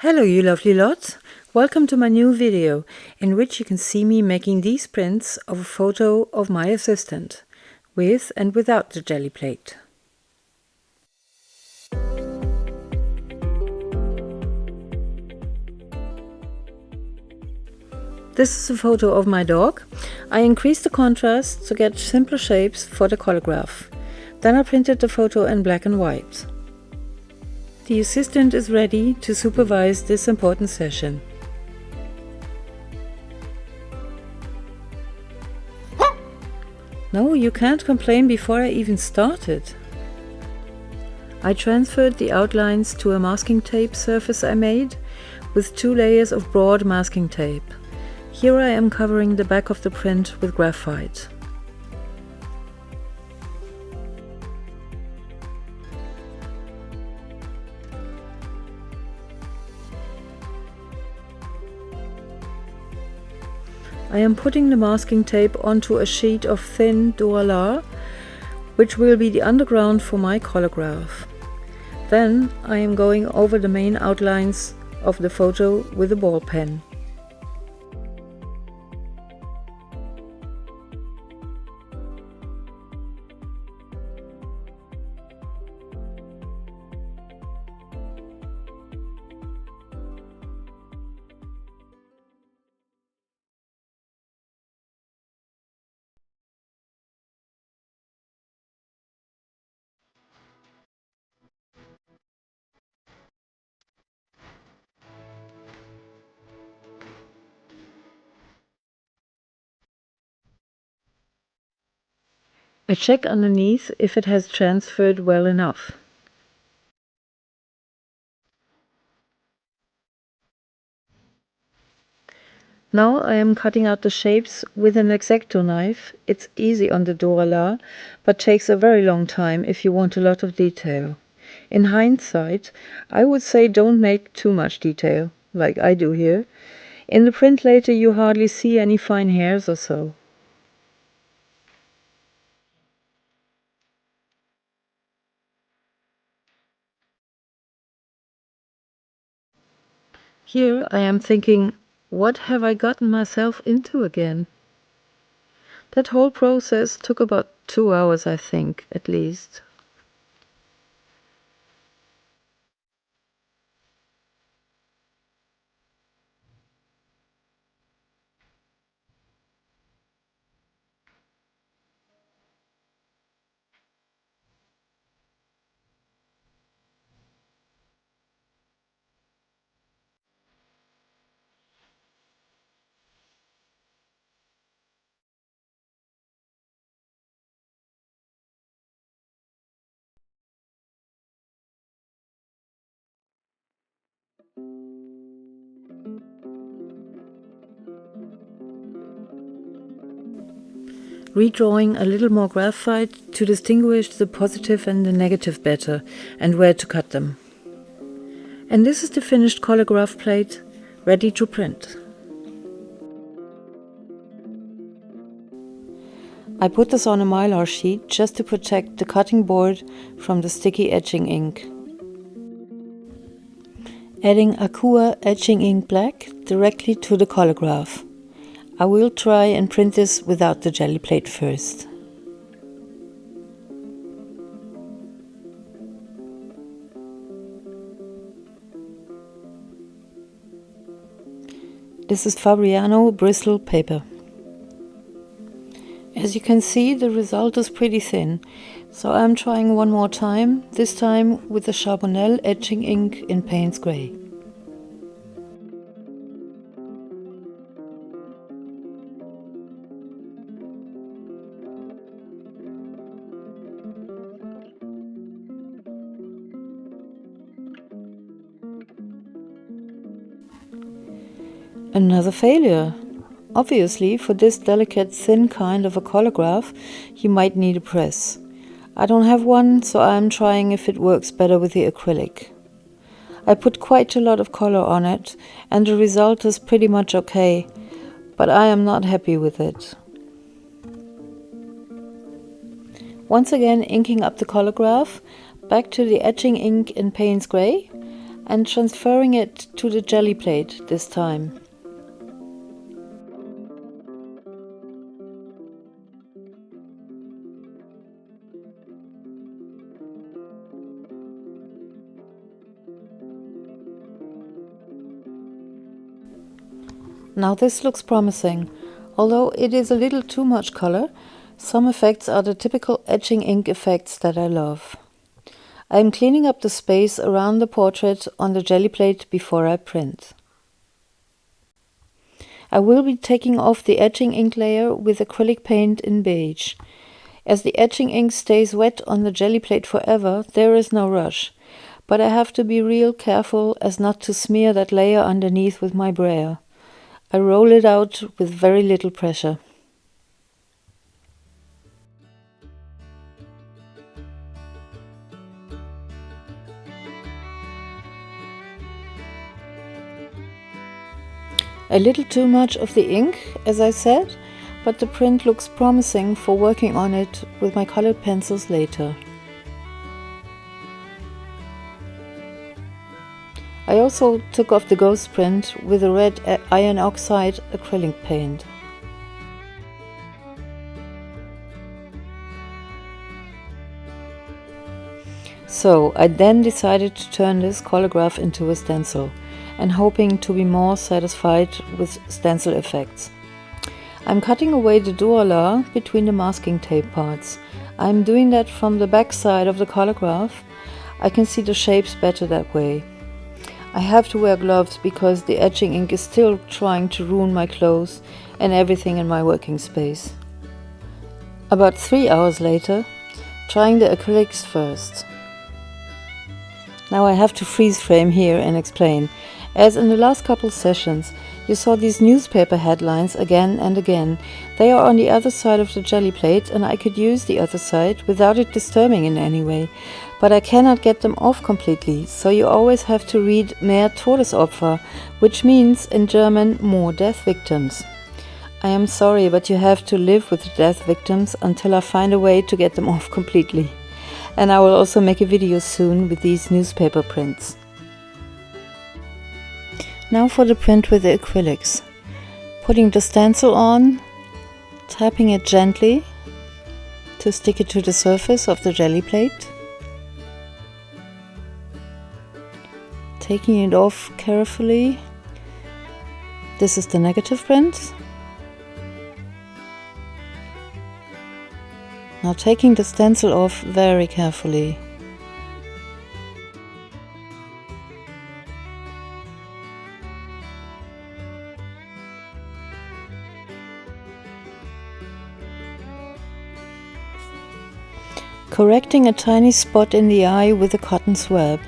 Hello you lovely lot! Welcome to my new video, in which you can see me making these prints of a photo of my assistant, with and without the Gelli plate. This is a photo of my dog. I increased the contrast to get simpler shapes for the collagraph. Then I printed the photo in black and white. The assistant is ready to supervise this important session. No, you can't complain before I even started. I transferred the outlines to a masking tape surface I made with 2 layers of broad masking tape. Here I am covering the back of the print with graphite. I am putting the masking tape onto a sheet of thin Duralar, which will be the underground for my collagraph. Then I am going over the main outlines of the photo with a ball pen. I check underneath if it has transferred well enough. Now I am cutting out the shapes with an X-Acto knife. It's easy on the Duralar, but takes a very long time if you want a lot of detail. In hindsight, I would say don't make too much detail, like I do here. In the print later you hardly see any fine hairs or so. Here I am thinking, what have I gotten myself into again? That whole process took about 2 hours, I think, at least. Redrawing a little more graphite to distinguish the positive and the negative better, and where to cut them. And this is the finished collagraph plate, ready to print. I put this on a Mylar sheet just to protect the cutting board from the sticky etching ink. Adding Akua etching ink black directly to the collagraph. I will try and print this without the Gelli plate first. This is Fabriano Bristol paper. As you can see, the result is pretty thin, so I'm trying one more time, this time with the Charbonnel etching ink in Paynes grey. Another failure. Obviously, for this delicate thin kind of a collagraph, you might need a press. I don't have one, so I'm trying if it works better with the acrylic. I put quite a lot of color on it, and the result is pretty much okay, but I am not happy with it. Once again inking up the collagraph, back to the etching ink in Paynes grey. and transferring it to the Gelli plate this time. Now this looks promising. Although it is a little too much color, some effects are the typical etching ink effects that I love. I am cleaning up the space around the portrait on the Gelli plate before I print. I will be taking off the etching ink layer with acrylic paint in beige. As the etching ink stays wet on the Gelli plate forever, there is no rush, but I have to be real careful as not to smear that layer underneath with my brayer. I roll it out with very little pressure. A little too much of the ink, as I said, but the print looks promising for working on it with my colored pencils later. I also took off the ghost print with a red iron oxide acrylic paint. So I then decided to turn this collagraph into a stencil, and hoping to be more satisfied with stencil effects. I'm cutting away the Duralar between the masking tape parts. I'm doing that from the back side of the collagraph. I can see the shapes better that way. I have to wear gloves because the etching ink is still trying to ruin my clothes and everything in my working space. About 3 hours later, trying the acrylics first. Now I have to freeze frame here and explain. As in the last couple sessions, you saw these newspaper headlines again and again. They are on the other side of the Gelli plate and I could use the other side without it disturbing in any way. But I cannot get them off completely, so you always have to read mehr Todesopfer, which means in German more death victims. I am sorry, but you have to live with the death victims until I find a way to get them off completely. And I will also make a video soon with these newspaper prints. Now for the print with the acrylics. Putting the stencil on, tapping it gently to stick it to the surface of the Gelli plate. Taking it off carefully. This is the negative print. Now taking the stencil off very carefully. Correcting a tiny spot in the eye with a cotton swab.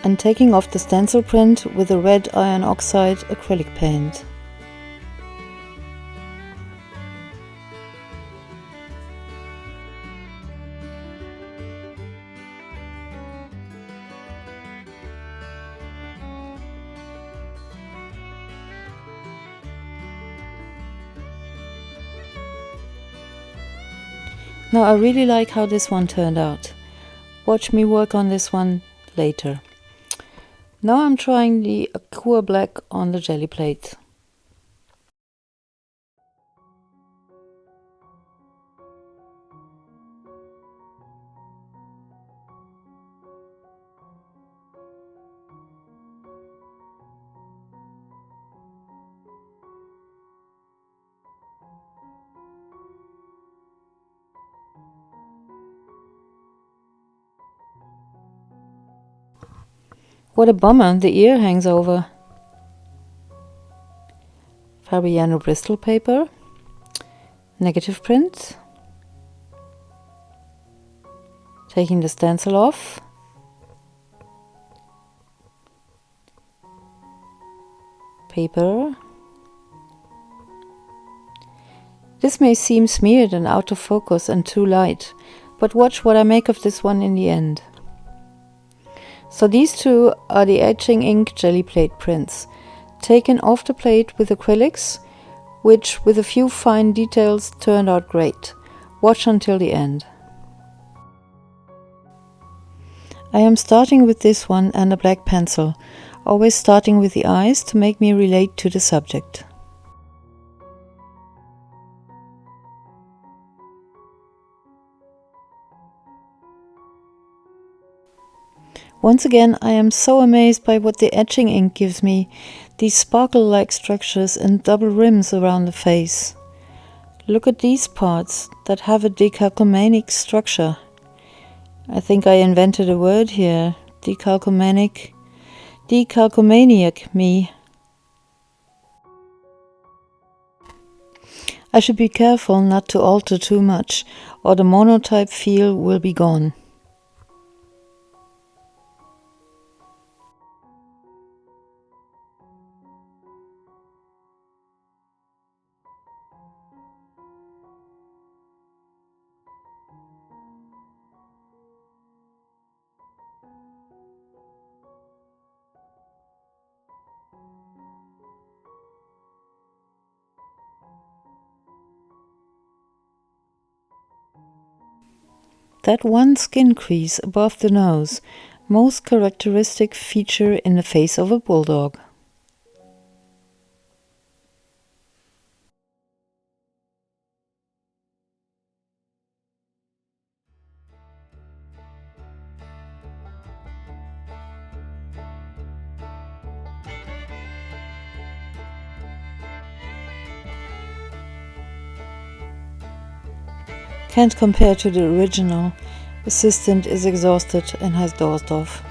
And taking off the stencil print with a red iron oxide acrylic paint. Now I really like how this one turned out. Watch me work on this one later. Now I'm trying the Akua black on the Gelli plate. What a bummer, the ear hangs over. Fabriano Bristol paper, negative print. Taking the stencil off. Paper. This may seem smeared and out of focus and too light, but watch what I make of this one in the end. So these two are the etching ink Gelli plate prints, taken off the plate with acrylics, which with a few fine details turned out great. Watch until the end. I am starting with this one and a black pencil, always starting with the eyes to make me relate to the subject. Once again, I am so amazed by what the etching ink gives me, these sparkle-like structures and double rims around the face. Look at these parts that have a decalcomanic structure. I think I invented a word here, decalcomaniac me. I should be careful not to alter too much, or the monotype feel will be gone. That one skin crease above the nose, most characteristic feature in the face of a bulldog. Can't compare to the original. Assistant is exhausted and has dozed off.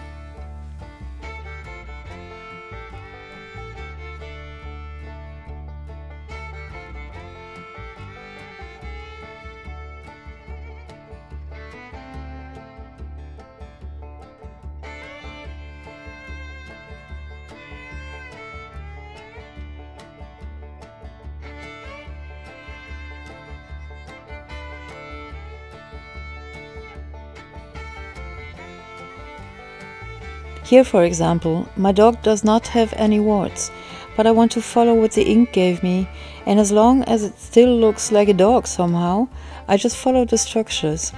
Here, for example, my dog does not have any warts, but I want to follow what the ink gave me, and as long as it still looks like a dog somehow, I just follow the structures.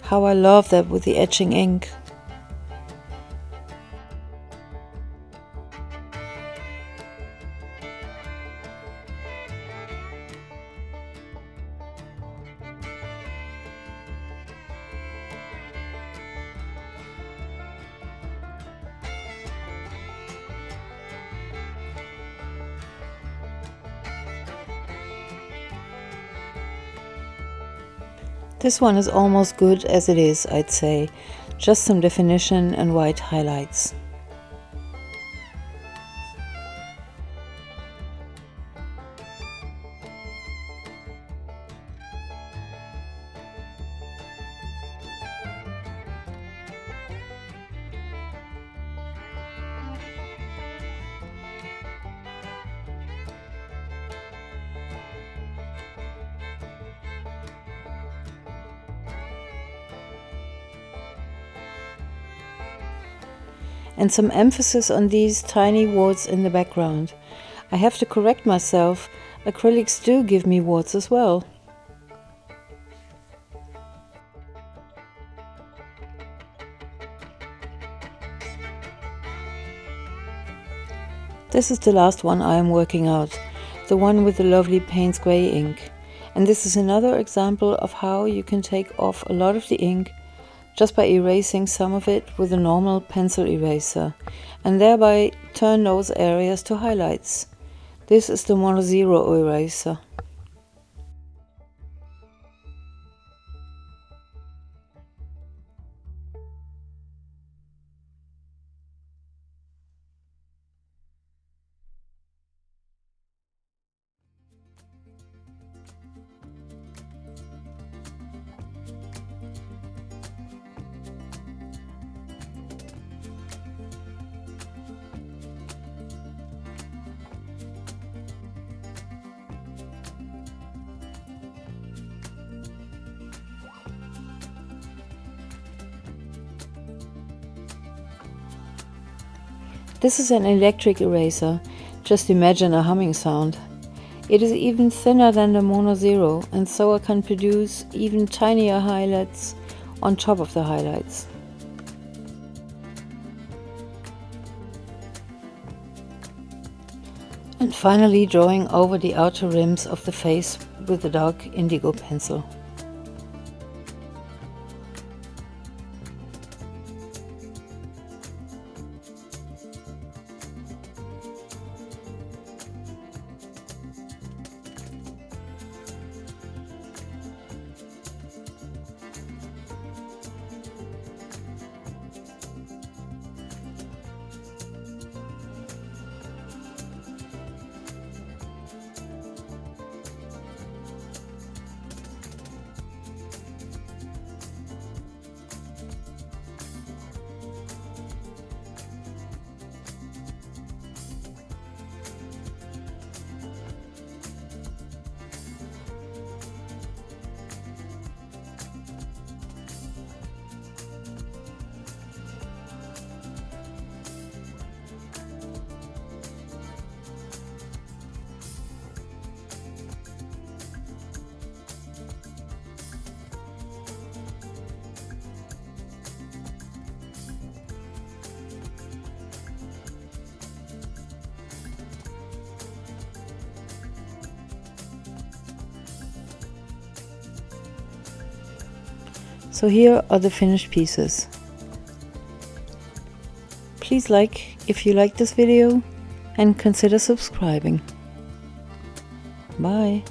How I love that with the etching ink. This one is almost good as it is, I'd say. Just some definition and white highlights. And some emphasis on these tiny warts in the background. I have to correct myself, acrylics do give me warts as well. This is the last one I am working out, the one with the lovely Paynes grey ink. And this is another example of how you can take off a lot of the ink just by erasing some of it with a normal pencil eraser, and thereby turn those areas to highlights. This is the Mono Zero eraser. This is an electric eraser. Just imagine a humming sound. It is even thinner than the Mono Zero, and so I can produce even tinier highlights on top of the highlights. And finally drawing over the outer rims of the face with a dark indigo pencil. So here are the finished pieces. Please like if you like this video and consider subscribing. Bye.